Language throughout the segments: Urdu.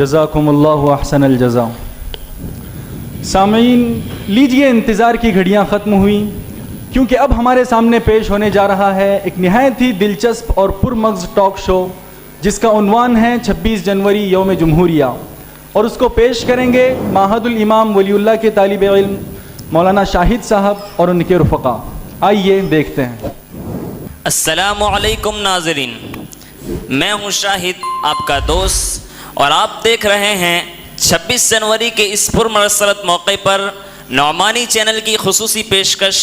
جزاکم اللہ احسن الجزا۔ سامعین لیجئے، انتظار کی گھڑیاں ختم ہوئیں، کیونکہ اب ہمارے سامنے پیش ہونے جا رہا ہے ایک نہایت ہی دلچسپ اور پرمغز ٹاک شو، جس کا عنوان ہے 26 جنوری یوم جمہوریہ، اور اس کو پیش کریں گے معہد الامام ولی اللہ کے طالب علم مولانا شاہد صاحب اور ان کے رفقا۔ آئیے دیکھتے ہیں۔ السلام علیکم ناظرین، میں ہوں شاہد آپ کا دوست، اور آپ دیکھ رہے ہیں 26 جنوری کے اس پرمسرت موقع پر نعمانی چینل کی خصوصی پیشکش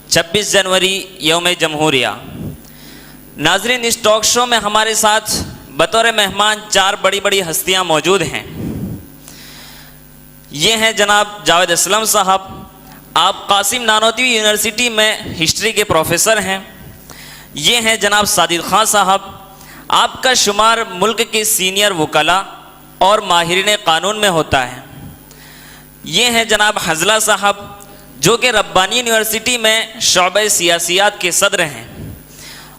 26 جنوری یوم جمہوریہ۔ ناظرین، اس ٹاک شو میں ہمارے ساتھ بطور مہمان 4 بڑی بڑی ہستیاں موجود ہیں۔ یہ ہیں جناب جاوید اسلم صاحب، آپ قاسم نانوتوی یونیورسٹی میں ہسٹری کے پروفیسر ہیں۔ یہ ہیں جناب صادق خان صاحب، آپ کا شمار ملک کے سینئر وکلاء اور ماہرین قانون میں ہوتا ہے۔ یہ ہیں جناب حنظلہ صاحب، جو کہ ربانی یونیورسٹی میں شعبہ سیاسیات کے صدر ہیں۔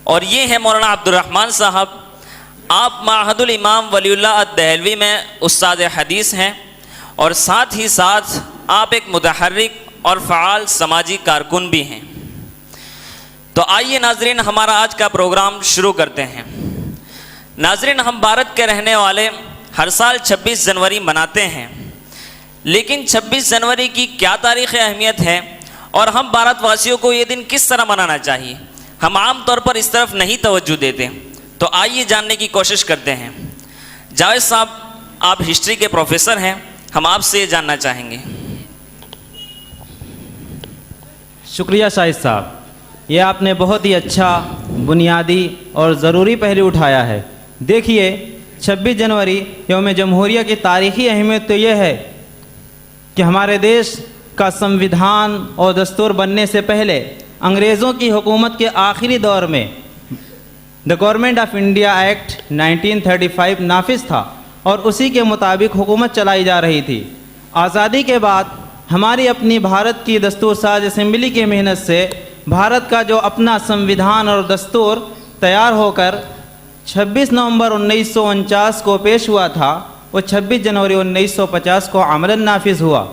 اور یہ ہیں مولانا عبد الرحمن صاحب، آپ معہد الامام ولی اللہ الدہلوی میں استاد حدیث ہیں، اور ساتھ ہی ساتھ آپ ایک متحرک اور فعال سماجی کارکن بھی ہیں۔ تو آئیے ناظرین، ہمارا آج کا پروگرام شروع کرتے ہیں۔ ناظرین، ہم بھارت کے رہنے والے ہر سال 26 جنوری مناتے ہیں، لیکن 26 جنوری کی کیا تاریخ اہمیت ہے اور ہم بھارت واسیوں کو یہ دن کس طرح منانا چاہیے، ہم عام طور پر اس طرف نہیں توجہ دیتے۔ تو آئیے جاننے کی کوشش کرتے ہیں۔ جاوید صاحب، آپ ہسٹری کے پروفیسر ہیں، ہم آپ سے یہ جاننا چاہیں گے۔ شکریہ شاہد صاحب، یہ آپ نے بہت ہی اچھا، بنیادی اور ضروری پہلو اٹھایا ہے۔ دیکھیے، 26 جنوری یوم جمہوریہ کی تاریخی اہمیت تو یہ ہے کہ ہمارے دیش کا سمویدھان اور دستور بننے سے پہلے انگریزوں کی حکومت کے آخری دور میں the government of India act 1935 نافذ تھا، اور اسی کے مطابق حکومت چلائی جا رہی تھی۔ آزادی کے بعد ہماری اپنی بھارت کی دستور ساز اسمبلی کی محنت سے بھارت کا جو اپنا سمویدھان اور دستور تیار ہو کر 26 نومبر 1949 کو پیش ہوا تھا، وہ 26 جنوری 1950 کو عملاً نافذ ہوا۔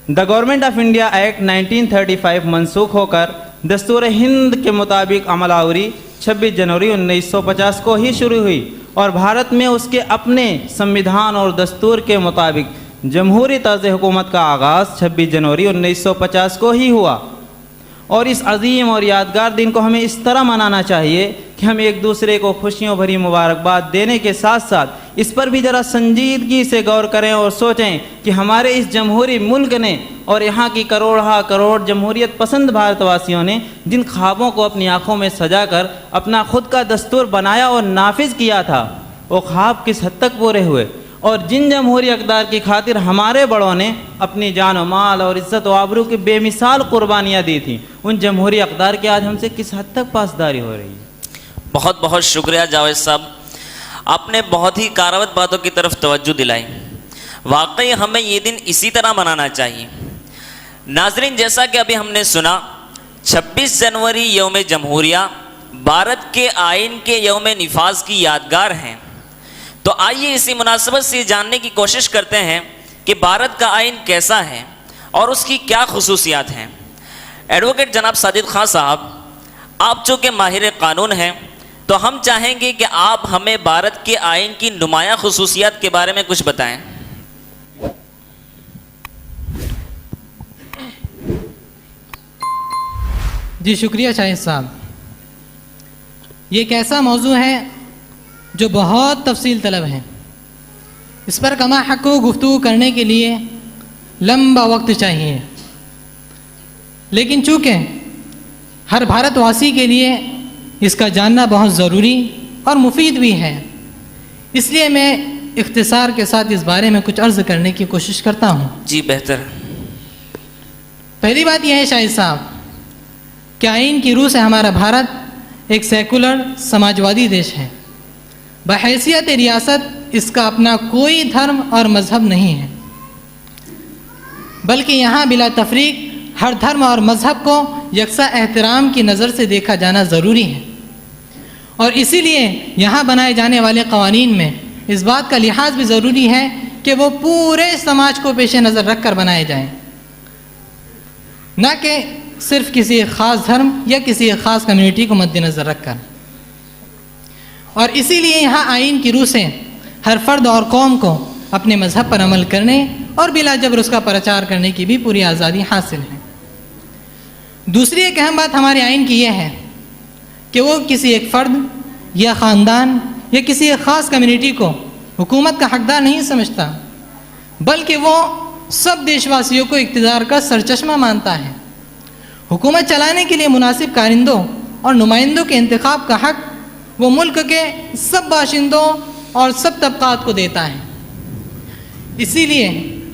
The government of India act 1935 منسوخ ہو کر دستور ہند کے مطابق عمل آوری 26 جنوری 1950 کو ہی شروع ہوئی، اور بھارت میں اس کے اپنے سمویدھان اور دستور کے مطابق جمہوری طرز حکومت کا آغاز 26 جنوری 1950 کو ہی ہوا۔ اور اس عظیم اور یادگار دن کو ہمیں اس طرح منانا چاہیے کہ ہم ایک دوسرے کو خوشیوں بھری مبارکباد دینے کے ساتھ ساتھ اس پر بھی ذرا سنجیدگی سے غور کریں اور سوچیں کہ ہمارے اس جمہوری ملک نے اور یہاں کی کروڑ کروڑ جمہوریت پسند بھارت واسیوں نے جن خوابوں کو اپنی آنکھوں میں سجا کر اپنا خود کا دستور بنایا اور نافذ کیا تھا، وہ خواب کس حد تک پورے ہوئے، اور جن جمہوری اقدار کی خاطر ہمارے بڑوں نے اپنی جان و مال اور عزت و آبرو کی بے مثال قربانیاں دی تھیں، ان جمہوری اقدار کی آج ہم سے کس حد تک پاسداری ہو رہی ہے۔ بہت بہت شکریہ جاوید صاحب، آپ نے بہت ہی کارآمد باتوں کی طرف توجہ دلائی۔ واقعی ہمیں یہ دن اسی طرح منانا چاہیے۔ ناظرین، جیسا کہ ابھی ہم نے سنا، 26 جنوری یوم جمہوریہ بھارت کے آئین کے یوم نفاذ کی یادگار ہیں۔ تو آئیے اسی مناسبت سے جاننے کی کوشش کرتے ہیں کہ بھارت کا آئین کیسا ہے اور اس کی کیا خصوصیات ہیں۔ ایڈوکیٹ جناب صادق خان صاحب، آپ چونکہ ماہر قانون ہیں، تو ہم چاہیں گے کہ آپ ہمیں بھارت کے آئین کی نمایاں خصوصیات کے بارے میں کچھ بتائیں۔ جی شکریہ شاہد صاحب، یہ ایک ایسا موضوع ہے جو بہت تفصیل طلب ہے۔ اس پر کما حق و گفتگو کرنے کے لیے لمبا وقت چاہیے، لیکن چونکہ ہر بھارت واسی کے لیے اس کا جاننا بہت ضروری اور مفید بھی ہے، اس لیے میں اختصار کے ساتھ اس بارے میں کچھ عرض کرنے کی کوشش کرتا ہوں۔ جی بہتر۔ پہلی بات یہ ہے شاہد صاحب کہ آئین کی روح سے ہمارا بھارت ایک سیکولر سماجوادی دیش ہے۔ بحیثیت ریاست اس کا اپنا کوئی دھرم اور مذہب نہیں ہے، بلکہ یہاں بلا تفریق ہر دھرم اور مذہب کو یکساں احترام کی نظر سے دیکھا جانا ضروری ہے، اور اسی لیے یہاں بنائے جانے والے قوانین میں اس بات کا لحاظ بھی ضروری ہے کہ وہ پورے سماج کو پیش نظر رکھ کر بنائے جائیں، نہ کہ صرف کسی ایک خاص دھرم یا کسی ایک خاص کمیونٹی کو مد نظر رکھ کر۔ اور اسی لیے یہاں آئین کی روح سے ہر فرد اور قوم کو اپنے مذہب پر عمل کرنے اور بلا جبر اس کا پرچار کرنے کی بھی پوری آزادی حاصل ہے۔ دوسری ایک اہم بات ہمارے آئین کی یہ ہے کہ وہ کسی ایک فرد یا خاندان یا کسی ایک خاص کمیونٹی کو حکومت کا حقدار نہیں سمجھتا، بلکہ وہ سب دیش واسیوں کو اقتدار کا سرچشمہ مانتا ہے۔ حکومت چلانے کے لیے مناسب کارندوں اور نمائندوں کے انتخاب کا حق وہ ملک کے سب باشندوں اور سب طبقات کو دیتا ہے۔ اسی لیے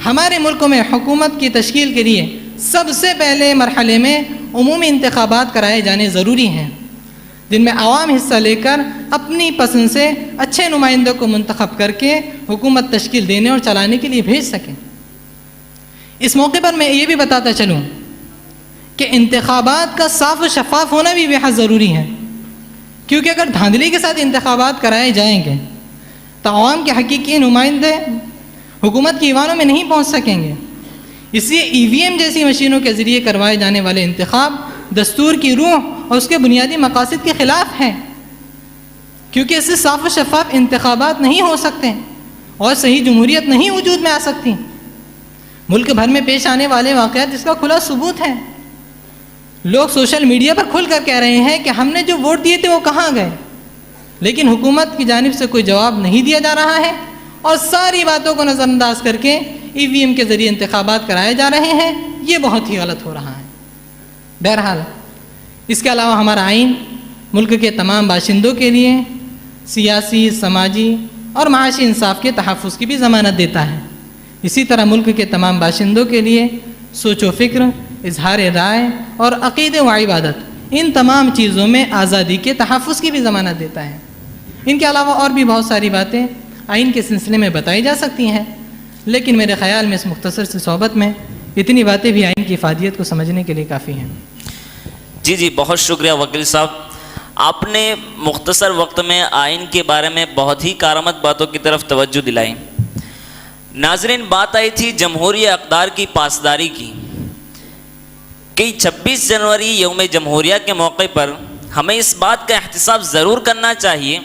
ہمارے ملک میں حکومت کی تشکیل کے لیے سب سے پہلے مرحلے میں عمومی انتخابات کرائے جانے ضروری ہیں، جن میں عوام حصہ لے کر اپنی پسند سے اچھے نمائندوں کو منتخب کر کے حکومت تشکیل دینے اور چلانے کے لیے بھیج سکیں۔ اس موقع پر میں یہ بھی بتاتا چلوں کہ انتخابات کا صاف و شفاف ہونا بھی بے حد ضروری ہے، کیونکہ اگر دھاندلی کے ساتھ انتخابات کرائے جائیں گے تو عوام کے حقیقی نمائندے حکومت کے ایوانوں میں نہیں پہنچ سکیں گے۔ اس لیے EVM جیسی مشینوں کے ذریعے کروائے جانے والے انتخاب دستور کی روح اور اس کے بنیادی مقاصد کے خلاف ہیں، کیونکہ اس سے صاف و شفاف انتخابات نہیں ہو سکتے اور صحیح جمہوریت نہیں وجود میں آ سکتی۔ ملک بھر میں پیش آنے والے واقعات اس کا کھلا ثبوت ہے۔ لوگ سوشل میڈیا پر کھل کر کہہ رہے ہیں کہ ہم نے جو ووٹ دیے تھے وہ کہاں گئے، لیکن حکومت کی جانب سے کوئی جواب نہیں دیا جا رہا ہے اور ساری باتوں کو نظر انداز کر کے EVM کے ذریعے انتخابات کرائے جا رہے ہیں۔ یہ بہت ہی غلط ہو رہا ہے۔ بہرحال اس کے علاوہ ہمارا آئین ملک کے تمام باشندوں کے لیے سیاسی، سماجی اور معاشی انصاف کے تحفظ کی بھی ضمانت دیتا ہے۔ اسی طرح ملک کے تمام باشندوں کے لیے سوچ و فکر، اظہار رائے اور عقیدے و عبادت، ان تمام چیزوں میں آزادی کے تحفظ کی بھی ضمانت دیتا ہے۔ ان کے علاوہ اور بھی بہت ساری باتیں آئین کے سلسلے میں بتائی جا سکتی ہیں، لیکن میرے خیال میں اس مختصر سی صحبت میں اتنی باتیں بھی آئین کی افادیت کو سمجھنے کے لیے کافی ہیں۔ جی بہت شکریہ وکیل صاحب، آپ نے مختصر وقت میں آئین کے بارے میں بہت ہی کارآمد باتوں کی طرف توجہ دلائی۔ ناظرین، بات آئی تھی جمہوری اقدار کی پاسداری کی کہ 26 جنوری یوم جمہوریہ کے موقع پر ہمیں اس بات کا احتساب ضرور کرنا چاہیے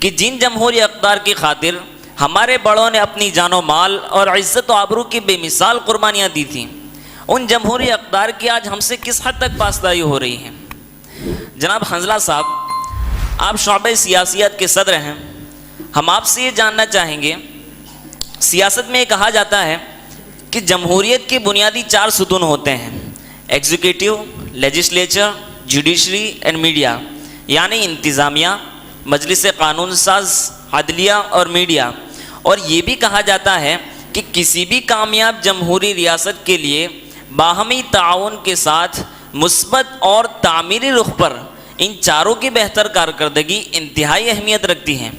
کہ جن جمہوری اقدار کی خاطر ہمارے بڑوں نے اپنی جان و مال اور عزت و آبرو کی بے مثال قربانیاں دی تھیں، ان جمہوری اقدار کی آج ہم سے کس حد تک پاسداری ہو رہی ہے۔ جناب حنظلہ صاحب، آپ شعبہ سیاسیات کے صدر ہیں، ہم آپ سے یہ جاننا چاہیں گے، سیاست میں یہ کہا جاتا ہے کہ جمہوریت کے بنیادی 4 ستون ہوتے ہیں: executive, legislature, judiciary and media, یعنی انتظامیہ، مجلس قانون ساز، عدلیہ اور میڈیا۔ اور یہ بھی کہا جاتا ہے کہ کسی بھی کامیاب جمہوری ریاست کے لیے باہمی تعاون کے ساتھ مثبت اور تعمیری رخ پر ان چاروں کی بہتر کارکردگی انتہائی اہمیت رکھتی ہیں۔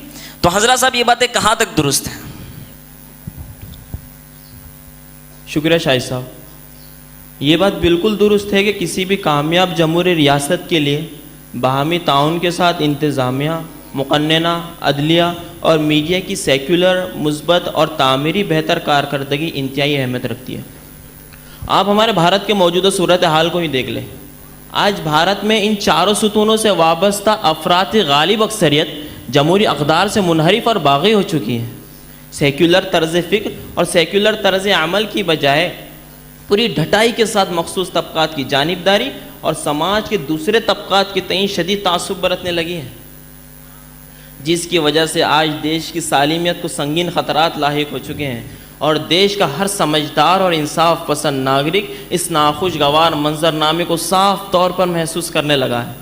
تو حضرت صاحب، یہ باتیں کہاں تک درست ہیں؟ شکریہ شاہد صاحب، یہ بات بالکل درست ہے کہ کسی بھی کامیاب جمہوری ریاست کے لیے باہمی تعاون کے ساتھ انتظامیہ، مقننہ، عدلیہ اور میڈیا کی سیکولر، مثبت اور تعمیری بہتر کارکردگی انتہائی اہمیت رکھتی ہے۔ آپ ہمارے بھارت کے موجودہ صورتحال کو ہی دیکھ لیں۔ آج بھارت میں ان 4 ستونوں سے وابستہ افراد کی غالب اکثریت جمہوری اقدار سے منحرف اور باغی ہو چکی ہیں۔ سیکولر طرز فکر اور سیکولر طرز عمل کی بجائے پوری ڈھٹائی کے ساتھ مخصوص طبقات کی جانبداری اور سماج کے دوسرے طبقات کے تئیں شدید تعصب برتنے لگی ہیں، جس کی وجہ سے آج دیش کی سالمیت کو سنگین خطرات لاحق ہو چکے ہیں اور دیش کا ہر سمجھدار اور انصاف پسند ناگرک اس ناخوشگوار منظرنامے کو صاف طور پر محسوس کرنے لگا ہے۔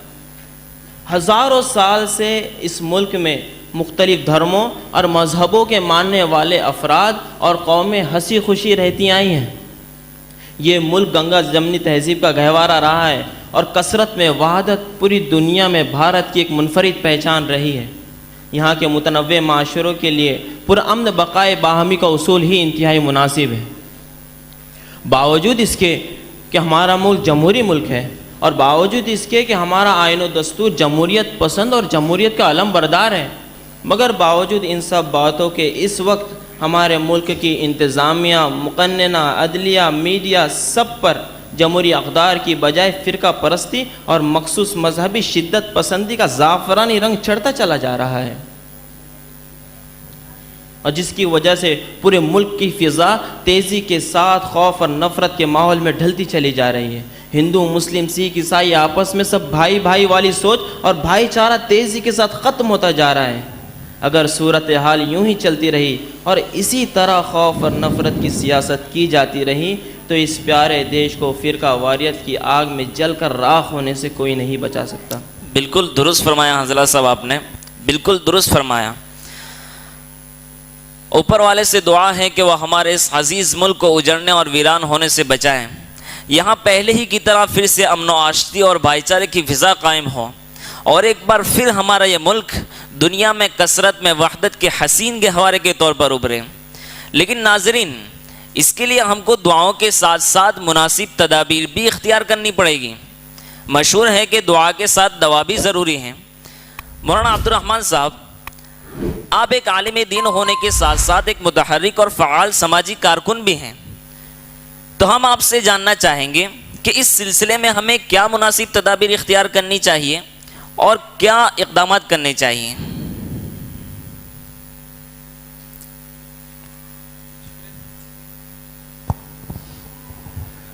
ہزاروں سال سے اس ملک میں مختلف دھرموں اور مذہبوں کے ماننے والے افراد اور قومیں ہنسی خوشی رہتی آئی ہیں۔ یہ ملک گنگا جمنی تہذیب کا گہوارہ رہا ہے اور کثرت میں وحدت پوری دنیا میں بھارت کی ایک منفرد پہچان رہی ہے۔ یہاں کے متنوع معاشروں کے لیے پرامن بقائے باہمی کا اصول ہی انتہائی مناسب ہے۔ باوجود اس کے کہ ہمارا ملک جمہوری ملک ہے اور باوجود اس کے کہ ہمارا آئین و دستور جمہوریت پسند اور جمہوریت کا علم بردار ہے، مگر باوجود ان سب باتوں کے اس وقت ہمارے ملک کی انتظامیہ، مقننہ، عدلیہ، میڈیا سب پر جمہوری اقدار کی بجائے فرقہ پرستی اور مخصوص مذہبی شدت پسندی کا زعفرانی رنگ چڑھتا چلا جا رہا ہے، اور جس کی وجہ سے پورے ملک کی فضا تیزی کے ساتھ خوف اور نفرت کے ماحول میں ڈھلتی چلی جا رہی ہے۔ ہندو، مسلم، سکھ، عیسائی آپس میں سب بھائی بھائی والی سوچ اور بھائی چارہ تیزی کے ساتھ ختم ہوتا جا رہا ہے۔ اگر صورتحال یوں ہی چلتی رہی اور اسی طرح خوف اور نفرت کی سیاست کی جاتی رہی تو اس پیارے دیش کو فرقہ واریت کی آگ میں جل کر راکھ ہونے سے کوئی نہیں بچا سکتا۔ بالکل درست فرمایا حضرت صاحب، آپ نے بالکل درست فرمایا۔ اوپر والے سے دعا ہے کہ وہ ہمارے اس عزیز ملک کو اجڑنے اور ویران ہونے سے بچائیں، یہاں پہلے ہی کی طرح پھر سے امن و آشتی اور بھائی چارے کی فضا قائم ہو، اور ایک بار پھر ہمارا یہ ملک دنیا میں کثرت میں وحدت کے حسین گہوارے کے طور پر ابھرے۔ لیکن ناظرین، اس کے لیے ہم کو دعاؤں کے ساتھ ساتھ مناسب تدابیر بھی اختیار کرنی پڑے گی۔ مشہور ہے کہ دعا کے ساتھ دوا بھی ضروری ہے۔ مولانا عبد الرحمن صاحب، آپ ایک عالم دین ہونے کے ساتھ ساتھ ایک متحرک اور فعال سماجی کارکن بھی ہیں، تو ہم آپ سے جاننا چاہیں گے کہ اس سلسلے میں ہمیں کیا مناسب تدابیر اختیار کرنی چاہیے اور کیا اقدامات کرنے چاہیے؟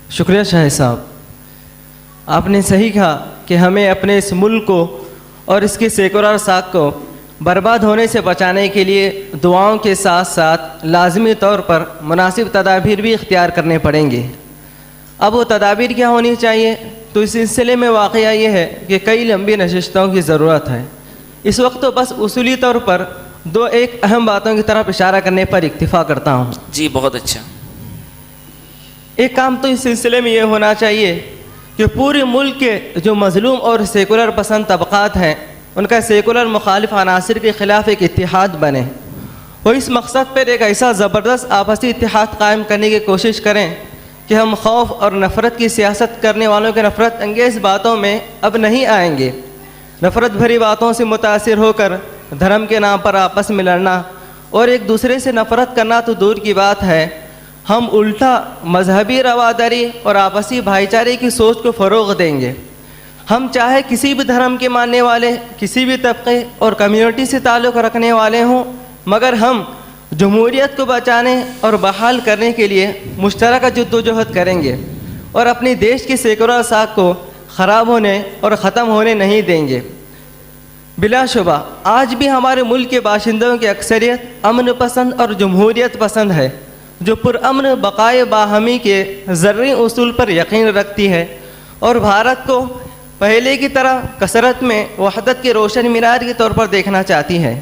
شکریہ شاہ صاحب، آپ نے صحیح کہا کہ ہمیں اپنے اس ملک کو اور اس کی سیکولر ساکھ کو برباد ہونے سے بچانے کے لیے دعاؤں کے ساتھ ساتھ لازمی طور پر مناسب تدابیر بھی اختیار کرنے پڑیں گے۔ اب وہ تدابیر کیا ہونی چاہیے؟ تو اس سلسلے میں واقعہ یہ ہے کہ کئی لمبی نشستوں کی ضرورت ہے۔ اس وقت تو بس اصولی طور پر ایک اہم باتوں کی طرف اشارہ کرنے پر اکتفا کرتا ہوں۔ جی بہت اچھا۔ ایک کام تو اس سلسلے میں یہ ہونا چاہیے کہ پورے ملک کے جو مظلوم اور سیکولر پسند طبقات ہیں ان کا سیکولر مخالف عناصر کے خلاف ایک اتحاد بنے، وہ اس مقصد پر ایک ایسا زبردست آپسی اتحاد قائم کرنے کی کوشش کریں کہ ہم خوف اور نفرت کی سیاست کرنے والوں کے نفرت انگیز باتوں میں اب نہیں آئیں گے۔ نفرت بھری باتوں سے متاثر ہو کر دھرم کے نام پر آپس میں لڑنا اور ایک دوسرے سے نفرت کرنا تو دور کی بات ہے، ہم الٹا مذہبی رواداری اور آپسی بھائی چارے کی سوچ کو فروغ دیں گے۔ ہم چاہے کسی بھی دھرم کے ماننے والے، کسی بھی طبقے اور کمیونٹی سے تعلق رکھنے والے ہوں، مگر ہم جمہوریت کو بچانے اور بحال کرنے کے لیے مشترکہ جدوجہد کریں گے اور اپنی دیش کی سیکولر ساکھ کو خراب ہونے اور ختم ہونے نہیں دیں گے۔ بلا شبہ آج بھی ہمارے ملک کے باشندوں کی اکثریت امن پسند اور جمہوریت پسند ہے، جو پرامن بقائے باہمی کے زرعی اصول پر یقین رکھتی ہے اور بھارت کو پہلے کی طرح کثرت میں وحدت کے روشن مینار کے طور پر دیکھنا چاہتی ہے۔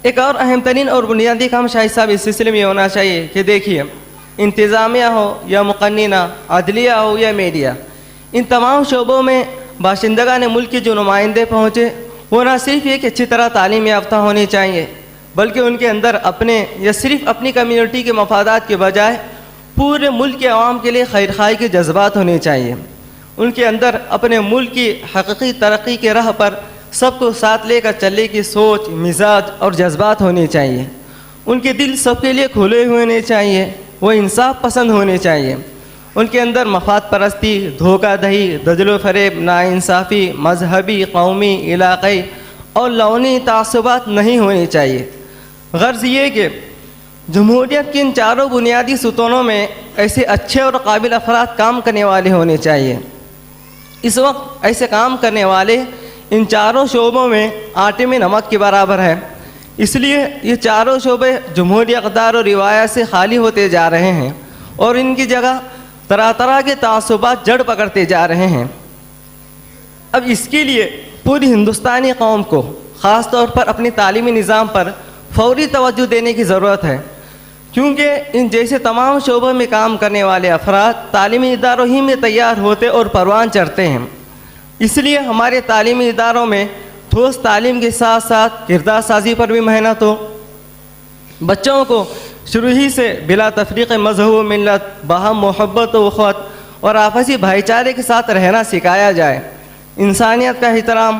ایک اور اہم ترین اور بنیادی کام شاہد صاحب اس سلسلے میں یہ ہونا چاہیے کہ دیکھیے، انتظامیہ ہو یا مقننہ، عدلیہ ہو یا میڈیا، ان تمام شعبوں میں باشندگان ملک کے جو نمائندے پہنچے وہ نہ صرف یہ کہ اچھی طرح تعلیم یافتہ ہونے چاہیے، بلکہ ان کے اندر اپنے یا صرف اپنی کمیونٹی کے مفادات کے بجائے پورے ملک کے عوام کے لیے خیر خواہی کے جذبات ہونے چاہیے۔ ان کے اندر اپنے ملک کی حقیقی ترقی کے راہ پر سب کو ساتھ لے کر چلنے کی سوچ، مزاج اور جذبات ہونے چاہیے۔ ان کے دل سب کے لیے کھلے ہونے چاہیے، وہ انصاف پسند ہونے چاہیے۔ ان کے اندر مفاد پرستی، دھوکہ دہی، دجل و فریب، ناانصافی، مذہبی، قومی، علاقائی اور لونی تعصبات نہیں ہونے چاہیے۔ غرض یہ کہ جمہوریت کے ان چاروں بنیادی ستونوں میں ایسے اچھے اور قابل افراد کام کرنے والے ہونے چاہیے۔ اس وقت ایسے کام کرنے والے ان چاروں شعبوں میں آٹے میں نمک کے برابر ہے، اس لیے یہ چاروں شعبے جمہوری اقدار اور روایات سے خالی ہوتے جا رہے ہیں اور ان کی جگہ طرح طرح کے تعصبات جڑ پکڑتے جا رہے ہیں۔ اب اس کے لیے پوری ہندوستانی قوم کو خاص طور پر اپنی تعلیمی نظام پر فوری توجہ دینے کی ضرورت ہے، کیونکہ ان جیسے تمام شعبوں میں کام کرنے والے افراد تعلیمی اداروں ہی میں تیار ہوتے اور پروان چڑھتے ہیں۔ اس لیے ہمارے تعلیمی اداروں میں ٹھوس تعلیم کے ساتھ ساتھ کردار سازی پر بھی محنت ہو، بچوں کو شروع ہی سے بلا تفریق مذہب و ملت، باہم محبت و اخوت اور آپسی بھائی چارے کے ساتھ رہنا سکھایا جائے، انسانیت کا احترام،